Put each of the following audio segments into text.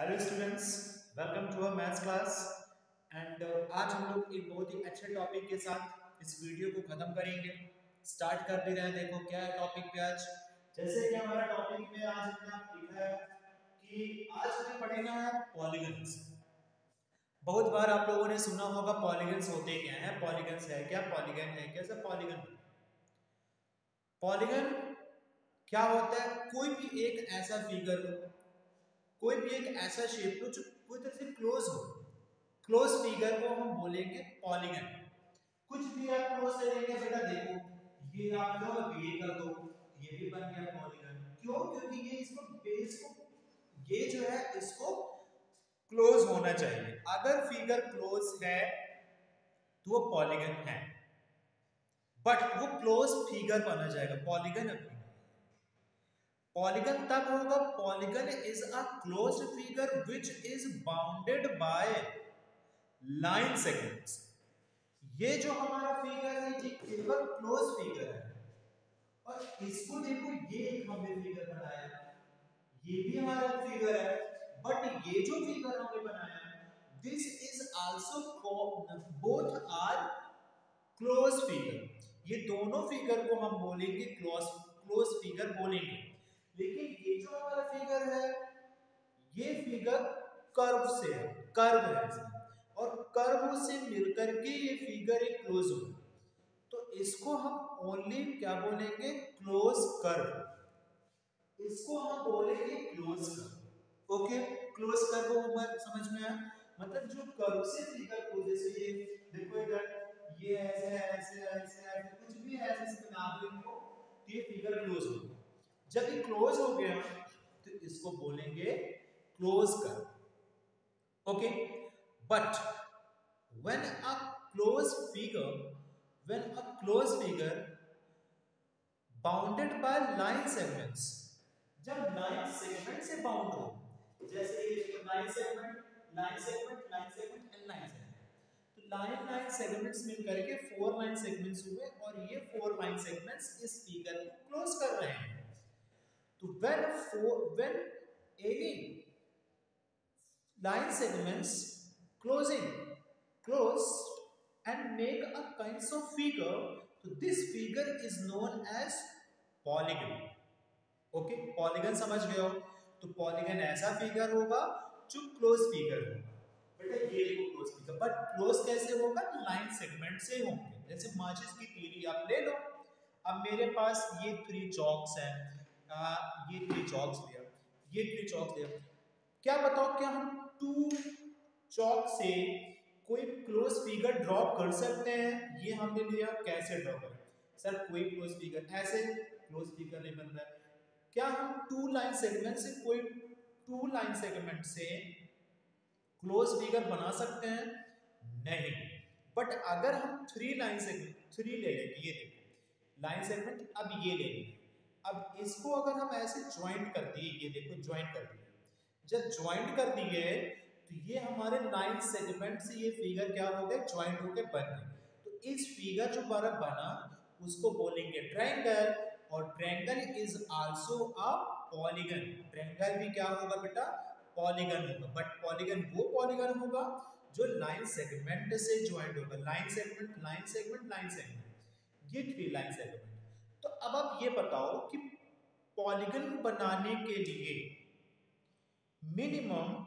Hello students, welcome to our maths class. And आज हम लोग एक बहुत ही अच्छे टॉपिक के साथ इस वीडियो को खत्म करेंगे। स्टार्ट कर दे रहे हैं। देखो क्या है टॉपिक पे आज। जैसे कि हमारा टॉपिक में आज हमने लिखा है कि आज हमें पढ़ेगा है पॉलीगन्स। बहुत बार आप लोगों ने सुना होगा पॉलीगन्स होते क्या हैं, पॉलीगन्स है क्या, पॉलीगन है क्या। सब पॉलीगन पॉलीगन क्या होता है? कोई भी एक ऐसा फिगर हो, कोई भी एक ऐसा शेप हो जो पूरी तरह से क्लोज हो। क्लोज फिगर को हम बोलेंगे पॉलीगन। कुछ भी आप क्लोज करेंगे बेटा, देखो ये आप लो ये कर दो, ये भी बन गया पॉलीगन। क्यों? क्योंकि ये इसको बेस को, ये जो है इसको क्लोज होना चाहिए। अगर फिगर क्लोज है तो वो पॉलीगन है, बट वो क्लोज फिगर बना जाएगा, पॉलीगन अभी। पॉलीगन तब होगा, polygon is a closed figure which is bounded by line segments. ये जो हमारा फिगर है ये केवल क्लोज फिगर है। और इसको देखो, ये एक हमने फिगर बनाया, ये भी हमारा फिगर है, बट ये जो फिगर हमने बनाया this is also both are close figure. ये दोनों फिगर को हम बोलेंगे क्लोज क्लोज फिगर बोलेंगे। लेकिन ये जो हमारा फिगर है ये फिगर कर्व से है, कर्व है इसमें, और कर्व से मिलकर के ये फिगर एक क्लोज होगा। तो इसको हम ओनली क्या बोलेंगे? Close curve. इसको हम बोलेंगे close curve. Okay, close curve हमारे समझ में आया। मतलब जो कर्व से फिगर को, जैसे ये देखो इधर ये ऐसे है, ऐसे ऐसे ऐसे कुछ भी ऐसे इसमें नाम लो इनको, तो ये फिगर क्लोज हो गया। जब ये क्लोज हो गया तो इसको बोलेंगे close curve. Okay, but when a closed figure when a closed figure bounded by line segments, जब लाइन सेगमेंट से बाउंड हो, जैसे ये line segment, line segment, line segment and line segment, तो लाइन लाइन सेगमेंट्स मिलकर के 4 line segments हुए और ये 4 लाइन सेगमेंट्स इस फिगर को क्लोज कर रहे हैं। तो when any line segments closing close and make a kinds of figure, so this figure is known as polygon. Okay, polygon समझ गए हो? तो पॉलीगन ऐसा फिगर होगा जो क्लोज फिगर होगा। बेटा ये देखो क्लोज फिगर, बट क्लोज कैसे होगा? लाइन सेगमेंट से होंगे। जैसे माचिस की तीली आप ले लो, अब मेरे पास ये 3 चॉक्स हैं, ये 3 चॉक्स लिया, ये 3 चॉक्स लिया। क्या बताओ, क्या हम 2 चॉक से कोई क्लोज फिगर ड्रॉ कर सकते हैं? ये हमने लिया, कैसे ड्रॉ करें? सर कोई क्लोज फिगर, ऐसे क्लोज फिगर नहीं बन रहा है। क्या हम 2 लाइन सेगमेंट से कोई 2 लाइन सेगमेंट से क्लोज फिगर बना सकते हैं? नहीं। बट अगर हम 3 लाइन सेगमेंट 3 ले लेंगे, ये देखो लाइन सेगमेंट, अब ये ले लेंगे, अब इसको अगर हम ऐसे ज्वाइंट कर दिए, ये देखो ज्वाइंट कर दिए, जब ज्वाइंट कर दिए तो ये हमारे लाइन सेगमेंट से ये फिगर क्या हो गए? ज्वाइंट होके बन गए। तो इस फिगर जो हमारा बना उसको बोलेंगे ट्रायंगल, और triangle is also a polygon. Triangle भी क्या होगा बेटा? पॉलीगन होगा, बट पॉलीगन वो पॉलीगन होगा जो लाइन सेगमेंट से ज्वाइंट होगा। Line segment, line segment, line segment, ये 3 लाइन सेगमेंट। तो अब आप ये बताओ कि पॉलीगन बनाने के लिए मिनिमम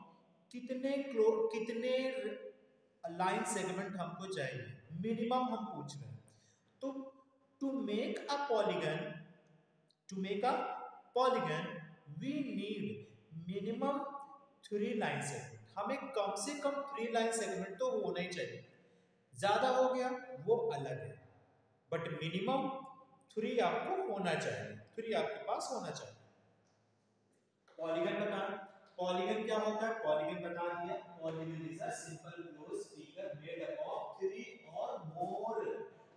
कितने लाइन सेगमेंट हमको चाहिए? मिनिमम हम पूछ रहे हैं। तो to make a polygon, to make a polygon we need minimum 3 line segment. हमें कम से कम 3 लाइन सेगमेंट तो होना ही चाहिए। ज्यादा हो गया वो अलग है, बट मिनिमम 3 आपको होना चाहिए, 3 आपके पास होना चाहिए। पॉलीगन बताना, पॉलीगन क्या होता है? पॉलीगन बता दिया, polygon is a simple close figure made up of 3 और मोर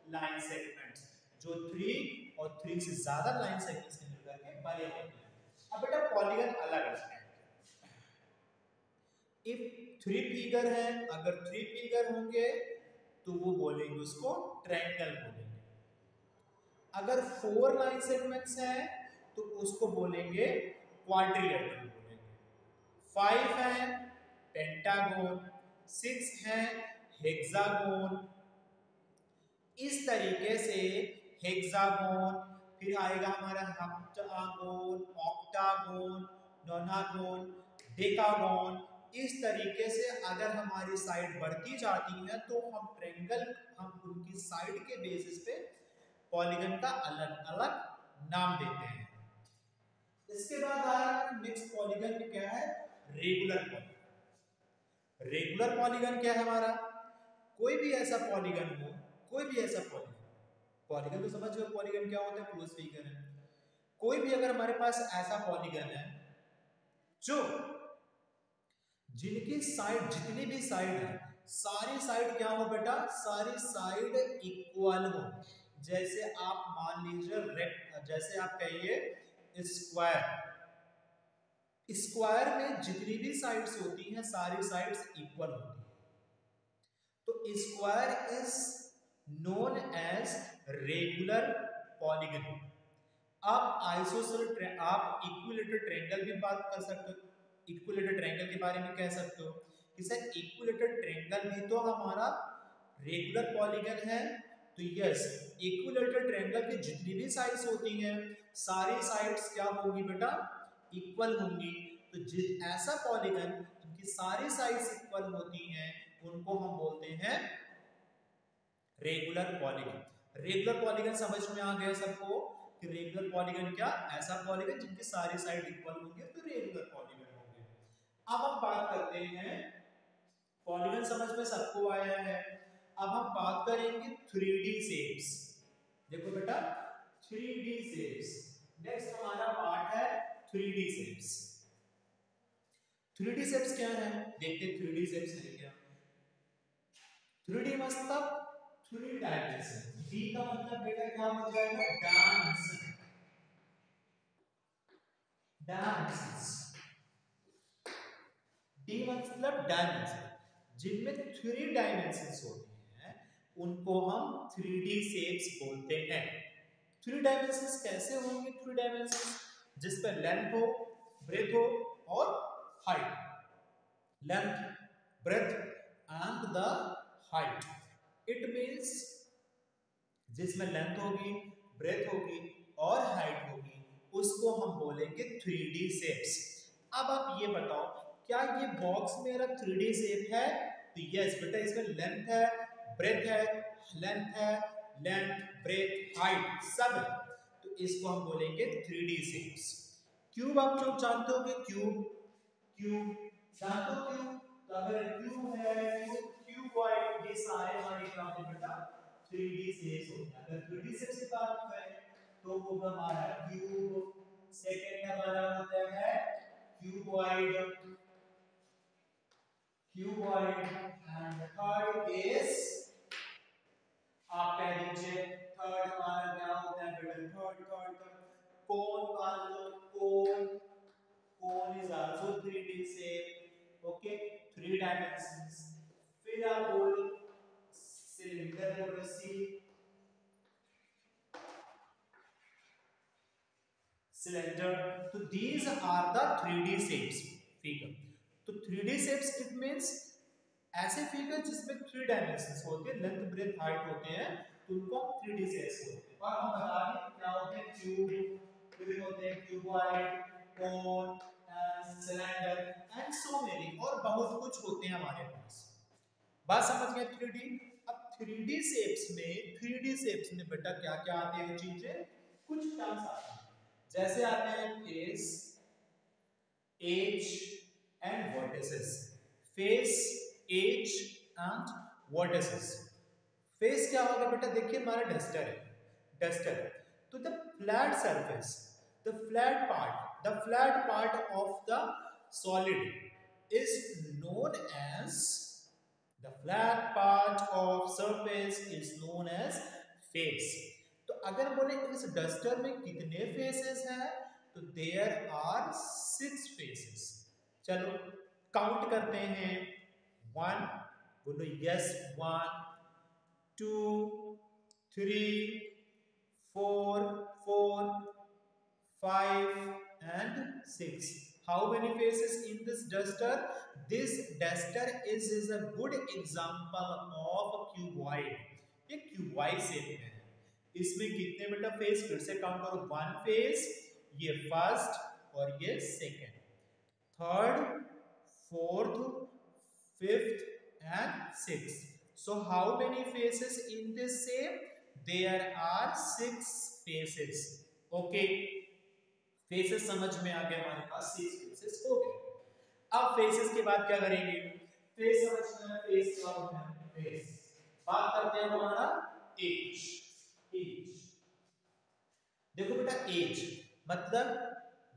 लाइन सेगमेंट्स, जो 3 और 3 से ज्यादा लाइन सेगमेंट्स के मिलकर के बने होते हैं। अब बेटा पॉलीगन अलग अलग है। इफ 3 फिगर है, अगर 3 फिगर होंगे तो वो बोलेंगे उसको ट्रायंगल बोलेंगे। अगर 4 लाइन सेगमेंट्स हैं तो उसको बोलेंगे क्वाड्रिलेटरल बोलेंगे। 5 है पेंटागोन, 6 है हेक्सागोन। इस तरीके से हेक्सागोन, फिर आएगा हमारा हेप्टागोन, ऑक्टागोन, नोनागोन, डेकागोन। इस तरीके से अगर हमारी साइड बढ़ती जाती है तो हम ट्रायंगल, हम उनकी साइड के बेसिस पे पॉलीगन का अलग अलग नाम देते हैं। इसके बाद आया नेक्स्ट पॉलीगन में क्या है, रेगुलर पॉलीगन। रेगुलर पॉलीगन क्या है हमारा, कोई भी ऐसा पॉलीगन हो, कोई भी ऐसा पॉलीगन, पॉलीगन तो समझ लो पॉलीगन क्या होता है, क्लोज फिगर है। कोई भी अगर हमारे पास ऐसा पॉलीगन है जो जिनकी साइड, जितनी भी साइड है, सारी साइड क्या हो बेटा, सारी साइड इक्वल हो। जैसे आप मान लीजिए जैसे आप कहिए स्क्वायर, स्क्वायर में जितनी भी साइड्स होती हैं सारी साइड्स इक्वल होती हैं, तो square is known as regular polygon. आप आइसोसेलेस, आप इक्विलेटरल ट्रायंगल भी बात कर सकते हो, इक्विलेटरल ट्रायंगल के बारे में कह सकते हो कि सर इक्विलेटरल ट्रायंगल भी तो हमारा रेगुलर पॉलीगन है। तो यस, इक्विलेटरल ट्रायंगल की जितनी भी साइड्स होती हैं सारी साइड्स क्या होंगी बेटा, इक्वल होंगी। तो ऐसा पॉलीगन जिनकी सारी साइड्स इक्वल होती हैं उनको हम बोलते हैं रेगुलर पॉलीगन। रेगुलर पॉलीगन समझ में आ गया सबको कि रेगुलर पॉलीगन क्या, ऐसा पॉलीगन जिनकी सारी साइड इक्वल होंगे तो रेगुलर पॉलीगन होंगे। अब हम बात करते हैं, पॉलीगन समझ में सबको आया है, अब हम बात करेंगे 3D शेप्स। देखो बेटा 3D शेप्स, नेक्स्ट हमारा पार्ट है 3D शेप्स। 3D शेप्स क्या है, देखते हैं 3D शेप्स है क्या। 3D मतलब 3 डायमेंशन, D का मतलब बेटा क्या हो जाएगा, डायमेंशन, डायमेंशंस। D मतलब डायमेंशन, जिनमें 3 डायमेंशंस होती हैं उनको हम 3D शेप्स बोलते हैं। 3 डायमेंशंस कैसे होंगे, 3 डायमेंशंस जिस पर लेंथ हो, ब्रेथ हो और height. Length, breadth and the height. It means जिसमें लेंथ होगी, ब्रेथ होगी और हाइट होगी उसको हम बोलेंगे 3D शेप्स। अब आप ये बताओ क्या ये बॉक्स मेरा 3D शेप है, तो यस बेटा इसमें लेंथ है, ब्रेथ है, लेंथ है, लेंथ, ब्रेथ, हाइट सब है, तो इसको हम बोलेंगे 3D शेप्स। क्यूब आप लोग जानते होंगे, क्यूब, क्यूब जानते हो क्यूब, तो अगर क्यूब है तो क्यूबॉइड, ये सारे हमारे क्या होते हैं बेटा 3D शेप्स होते हैं। अगर 3D शेप्स की बात करें तो वो हमारा क्यूब, सेकंड हमारा होता है cuboid, cuboid and third is, आप कह दीजिए थर्ड हमारा क्या होता है बेटा, थर्ड कोन वाला, cone, cone is also 3D shape, okay 3 dimensions. फिर आप बोल सिलेंडर बोल सी, cylinder, तो these are the 3D shapes figure। तो 3D shapes it means ऐसे फिगर जिसमें 3 डायमेंशंस होते हैं, लेंथ, ब्रेथ, हाइट होते हैं, तो उनको 3D shapes बोलते हैं। और हम बता दें क्या होते हैं, क्यूब, फिर होते हैं cuboid, cone, cylinder and so many, और बहुत कुछ होते हैं हमारे पास। बात समझ गए 3D। अब 3D शेप्स में, 3D शेप्स में बेटा क्या क्या आते हैं चीजें, कुछ टर्म्स आते हैं, जैसे आते हैं face, edge and vertices. Face, edge and vertices. Face क्या होगा बेटा, देखिए हमारा डस्टर है, डस्टर, तो the flat surface, the flat part of the solid is known as, the flat part of surface is known as face। तो अगर बोले इस डस्टर में कितने फेसेस हैं, तो देयर आर 6 फेसेस। चलो काउंट करते हैं, 1, बोलो yes, 1 2 3 4 5 and 6। How many faces in this duster? This duster is a good example of a cuboid. ये cuboid shape में है. इसमें कितने बेटा फेस? फिर से काउंट करो. 1 फेस, ये फर्स्ट और ये second, third, fourth, fifth and sixth. So how many faces in this shape? There are 6 faces. Okay. Faces समझ में आ गया, हमारे पास 6 फेसेस हो गए. अब फेसेस के बाद क्या करेंगे? फेस समझना है. फेस क्या होता है? फेस. बात करते हैं हमारा एज. एज देखो बेटा, एज मतलब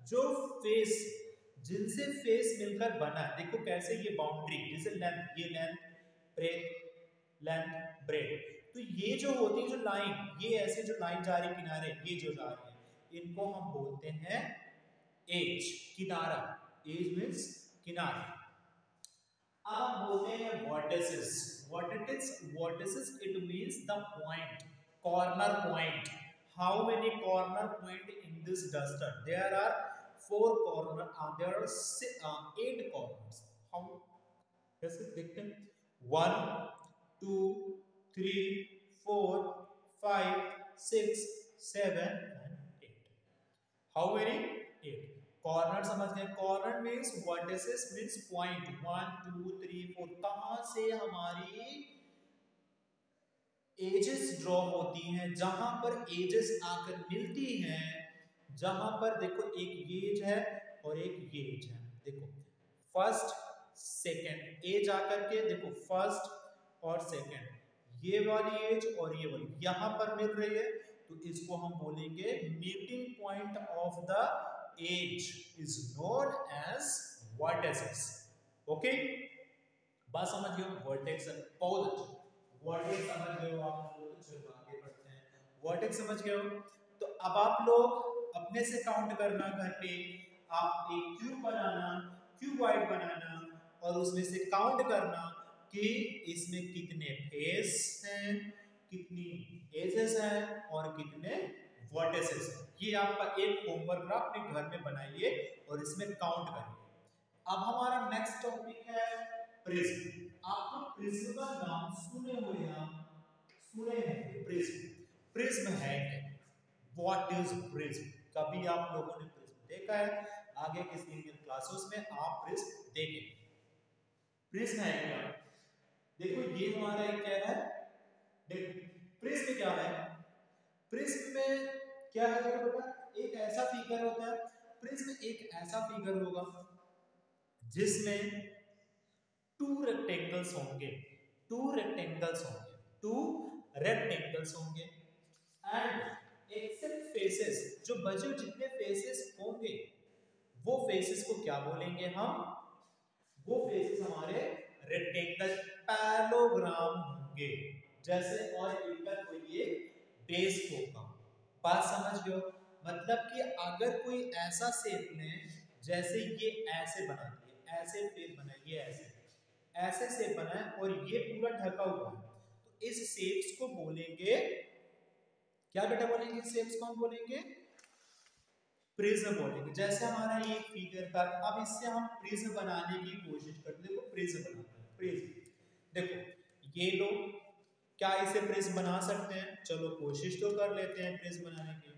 जो फेस, जिनसे फेस मिलकर बना है. देखो कैसे, ये बाउंड्री, जैसे लेंथ, ये लेंथ, ब्रेथ. तो ये जो होती है, जो लाइन, ये ऐसे जो लाइन जा रही किनारे, ये जो जा रही है, इनको हम बोलते हैं एज, किनारा. एज मींस किनारा. अब हम बोलते हैं vertices. Vertices it means the point, corner point. How many corner point in this duster? There are 4 corner, there are 8 corners. How, कैसे देखते हैं? 1 2 3 4 5 6 7 How many? 8. Corner समझ गए. Corner means vertices means point. 1 2 3 4. कहां से हमारी एजेस ड्रॉ होती हैं? जहां पर एजेस आकर मिलती हैं, जहां पर देखो एक ये एज है और एक ये एज है. देखो फर्स्ट सेकंड एज आकर के, देखो फर्स्ट और सेकंड, ये वाली एज और ये वाली यहां पर मिल रही है, तो इसको हम बोलेंगे meeting point of the edge is known as vertices. Okay, बात समझ गए? वर्टेक्स बहुत अच्छा. वर्टेक्स समझ गए हो आप लोग? चलो आगे बढ़ते हैं. वर्टेक्स समझ गए हो, तो अब आप लोग अपने से काउंट करना घर पे. आप एक क्यूब बनाना, क्यूबॉइड बनाना, और उसमें से काउंट करना कि इसमें कितने फेस हैं, कितनी एजेस हैं और कितने वर्टिसेस हैं. ये आपका एक होमवर्क अपने घर में बनाइए और इसमें काउंट करिए. अब हमारा नेक्स्ट टॉपिक है प्रिज्म. आपको प्रिज्म का नाम सुने हैं? प्रिज्म. प्रिज्म है क्या? What is prism? कभी आप लोगों ने प्रिज्म देखा है? आगे किसी इन क्लासेस में आप प्रिज्म देखेंगे. प्रिज्म है क्या? देखो ये हमारा क्या है? देखो प्रिज्म क्या है? प्रिज्म में क्या है बेटा? एक ऐसा फिगर होता है. प्रिज्म एक ऐसा फिगर होगा जिसमें 2 रेक्टेंगल्स होंगे. 2 रेक्टेंगल्स होंगे एंड एक्सेप्ट फेसेस. जो बचे जितने फेसेस होंगे वो फेसेस को क्या बोलेंगे हम? वो फेसेस हमारे रेक्टेंगल पैरेललोग्राम होंगे. जैसे और इनका कोई एक बेस होगा. बात समझ गए? मतलब कि अगर कोई ऐसा शेप में, जैसे ये ऐसे बना दिए, ऐसे शेप बनाइए, ऐसे शेप बना है और ये पूरा ढका हुआ है, तो इस शेप्स को बोलेंगे क्या बेटा? बोलेंगे शेप्स को हम बोलेंगे प्रिज्म बोलेंगे. जैसे हमारा ये फिगर था. अब इससे हम प्रिज्म बनाने की कोशिश करते हैं. देखो प्रिज्म बनाते हैं. प्रिज्म देखो ये लोग क्या इसे प्रिज्म बना सकते हैं? चलो कोशिश तो कर लेते हैं प्रिज्म बनाने की.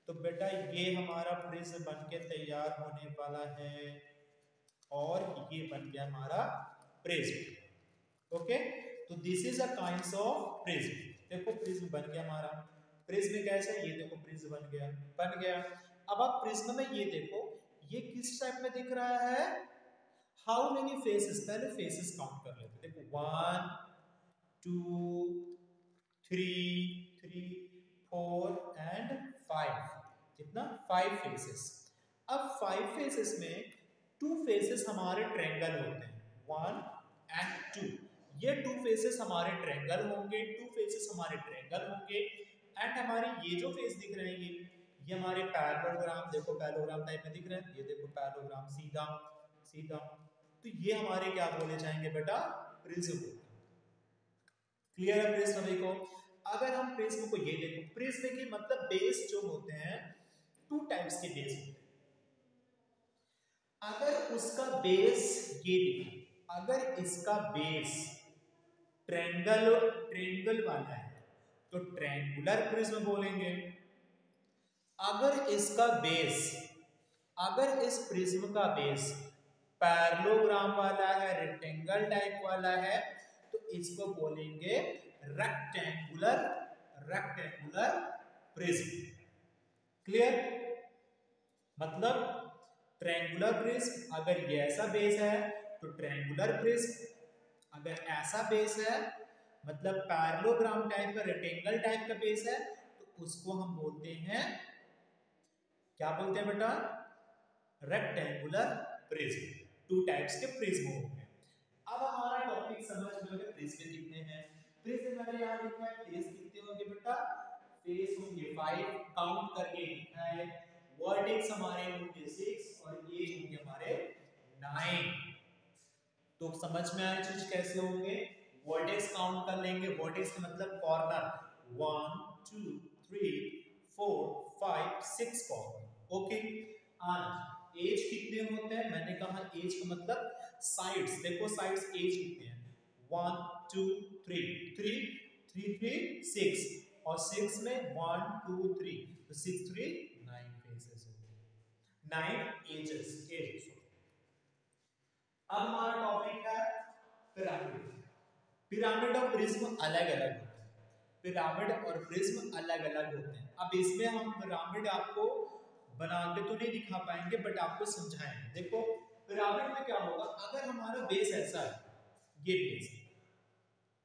तो बेटा ये हमारा प्रिज्म बनके तैयार होने वाला है और ये बन गया हमारा प्रिज्म. ओके, तो this is a kind of prism. देखो प्रिज्म बन गया हमारा. प्रिज्म कैसे? ये देखो प्रिज्म बन गया. अब आप प्रिज्म में ये देखो, ये किस टाइप में दिख रहा है? How many faces? पहले फेसेस काउंट कर लेते. देखो 1 2 3 4 एंड 5. कितना? 5 फेसेस. अब 5 फेसेस में 2 फेसेस हमारे ट्रायंगल होते हैं, 1 एंड 2. ये 2 फेसेस हमारे ट्रायंगल होंगे, 2 फेसेस हमारे ट्रायंगल होंगे. एंड हमारे ये जो फेस दिख रहे हैं, ये हमारे पैरेललोग्राम. देखो पैरेललोग्राम टाइप में दिख रहे हैं. ये देखो पैरेललोग्राम सीधा सीधा. तो ये हमारे क्या बोले जाएंगे बेटा? प्रिज्म. क्लियर है प्रिज्म सभी को? अगर हम प्रिज्म को ये देखो, प्रिज्म की मतलब बेस जो होते हैं 2 टाइप्स के बेस होते हैं. अगर उसका बेस ये दिखा, अगर इसका बेस ट्रेंगल वाला है तो ट्रायंगुलर प्रिज्म बोलेंगे। अगर इसका बेस, अगर इस प्रिज्म का बेस पैरेललोग्राम वाला है, रेक्टेंगल टाइप वाला है, तो इसको बोलेंगे रेक्टेंगुलर प्रिज्म। क्लियर? मतलब ट्रायंगुलर प्रिज्म अगर ये ऐसा बेस है तो ट्रायंगुलर प्रिज्म, अगर ऐसा बेस है मतलब पैरेललोग्राम टाइप का, रेक्टेंगल टाइप का बेस है, तो उसको हम बोलते हैं, क्या बोलते हैं बेटा? Rectangular prism. टू टाइप्स के प्रिज्म हो गए। अब हमारा टॉपिक समझ में आ गया प्रिज्म कितने हैं। प्रिज्म मैंने यहां लिखा है, फेस कितने होंगे बेटा? फेस होंगे 5, काउंट करके लिखा है। वर्टेक्स हमारे होंगे 6 और एज होंगे हमारे 9। तो समझ में आया चीज कैसे होंगे? वर्टेक्स काउंट कर लेंगे। वर्टेक्स का मतलब कॉर्नर, 1 2 3 4 5 6 कॉर्नर। ओके। एज कितने होते हैं? मैंने कहा एज का मतलब साइड्स। देखो साइड्स एज कितने हैं? 1 2 3 3 3 3 6 और 6 में 1 2 3 तो 6 3 9 फेसेस हो गए, 9 एजेस। अब हमारा टॉपिक है पिरामिड। पिरामिड और प्रिज्म अलग अलग होते हैं। पिरामिड और प्रिज्म अलग अलग होते हैं। अब इसमें हम पिरामिड आपको बना के तो नहीं दिखा पाएंगे, बट आपको समझाएंगे। देखो पिरामिड में क्या होगा, अगर हमारा बेस ऐसा है, ये बेस,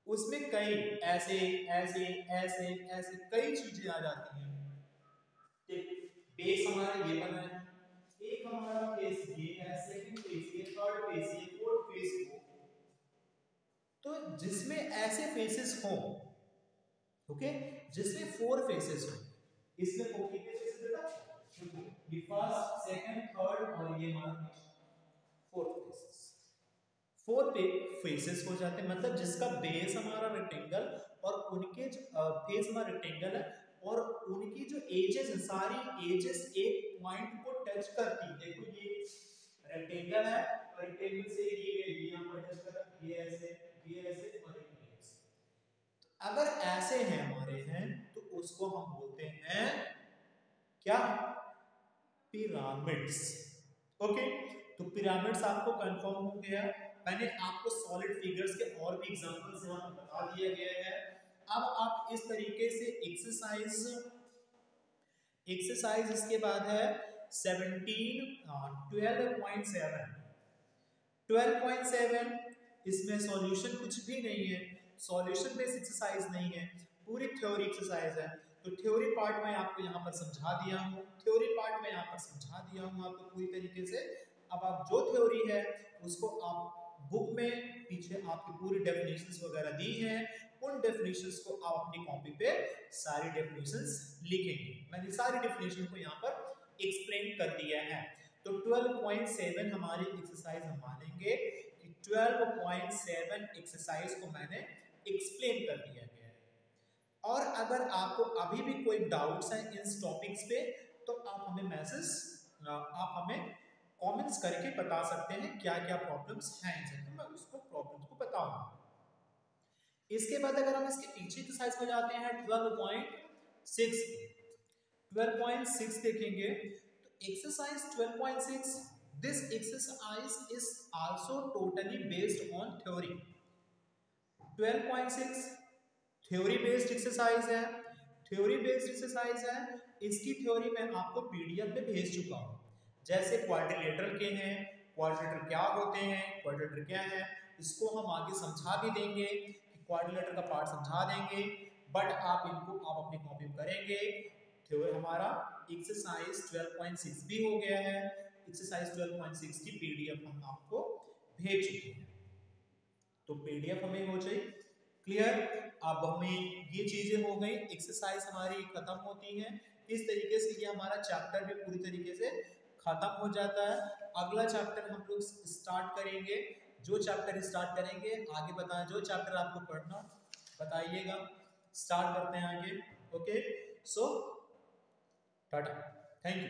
उसमें कई ऐसे ऐसे ऐसे ऐसे कई चीजें आ जाती हैं। बेस हमारा ये बना है, एक हमारा फेस ये है, सेकंड फेस ये, थर्ड फेस ये, फोर्थ फेस ये। तो जिसमें ऐसे फेसेस हो, ओके, जिसमें 4 फेसेस हो, इसमें 4 कितने फेसेस बेटा? ये फर्स्ट, सेकंड, थर्ड और ये हमारा फोर्थ फेसेस। 4 फेसेस हो जाते हैं, मतलब जिसका बेस हमारा रेक्टेंगल और उनके फेस हमारा रेक्टेंगल है और उनकी जो एजेस है, सारी एजेस एक पॉइंट को टच करती है। देखो ये रेक्टेंगल है, रेक्टेंगल से ये यहां पर टच कर, ये ऐसे और ये ऐसे। अगर ऐसे हैं हमारे हैं तो उसको हम बोलते हैं क्या? पिरामिड्स। ओके, तो पिरामिड्स आपको कंफर्म हो गया। मैंने आपको सॉलिड फिगर्स के और भी एग्जांपल्स यहां पर बता दिया गया है। अब आप इस तरीके से एक्सरसाइज इसके बाद है 12.7 इसमें सॉल्यूशन कुछ भी नहीं है, सॉल्यूशन बेस्ड एक्सरसाइज नहीं है, पूरी थ्योरी एक्सरसाइज है। तो थ्योरी पार्ट मैं आपको यहाँ पर समझा दिया हूँ, आपको पूरी तरीके से। अब आप जो थ्योरी है उसको आप बुक में पीछे आपकी पूरी डेफिनेशंस वगैरह दी हैं, उन डेफिनेशंस को आप अपनी कॉपी पे सारी डेफिनेशंस लिखेंगे। मैंने सारी डेफिनेशन को यहाँ पर एक्सप्लेन कर दिया है। तो 12.7 हमारी एक्सरसाइज हम मानेंगे कि 12.7 एक्सरसाइज को मैंने एक्सप्लेन कर दिया गया है। और अगर आपको अभी भी कोई डाउट्स हैं इन टॉपिक्स पे तो आप हमें कमेंट्स करके बता सकते हैं क्या क्या प्रॉब्लम्स हैं, तो मैं उसको प्रॉब्लम्स को बताऊंगा। इसके बाद अगर हम इसके पीछे एक्सरसाइज में जाते हैं 12.6 देखेंगे तो exercise 12.6, this exercise is also totally based on theory. 12.6 theory based exercise है, इसकी थ्योरी मैं आपको पीडीएफ में भेज चुका हूं। जैसे क्वाड्रिलेटरल के हैं, क्वाड्रिलेटर क्या होते हैं, क्वाड्रिलेटर क्या है, इसको हम आगे समझा भी देंगे, क्वाड्रिलेटर का पार्ट समझा देंगे, बट आप अपनी कॉपी में करेंगे। थ्योरी हमारा एक्सरसाइज 12.6 भी हो गया है, एक्सरसाइज 12.6 की पीडीएफ हम आपको भेज चुके हैं, तो पीडीएफ हमें हो जाए क्लियर। अब हमें ये चीजें हो गई, एक्सरसाइज हमारी खत्म होती है। इस तरीके से ये हमारा चैप्टर भी पूरी तरीके से खत्म हो जाता है। अगला चैप्टर हम लोग स्टार्ट करेंगे, जो चैप्टर स्टार्ट करेंगे आगे बताएं, जो चैप्टर आपको पढ़ना बताइएगा, स्टार्ट करते हैं आगे। Okay, so Tata, thank you.